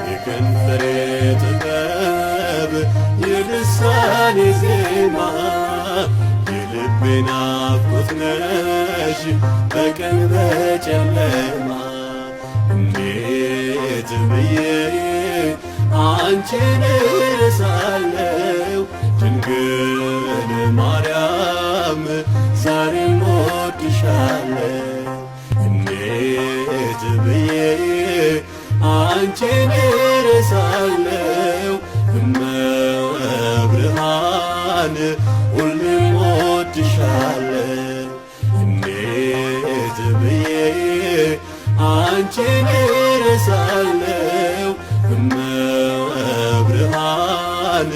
የከንፈሬ ጥበብ የልሳኔ ዜማ የልቤ ናፍቆት ነሽ በቀን በጨለማ እንዴት ብዬ አንቺን እረሳለሁ ድንግል ማርያም ዛሬም እወድሻለሁ እንዴት ብዬ አንቺን እረሳለሁ እመብርሃን ሁሌም እወድሻለሁ እንዴት ብዬ አንቺን እረሳለሁ እመብርሃን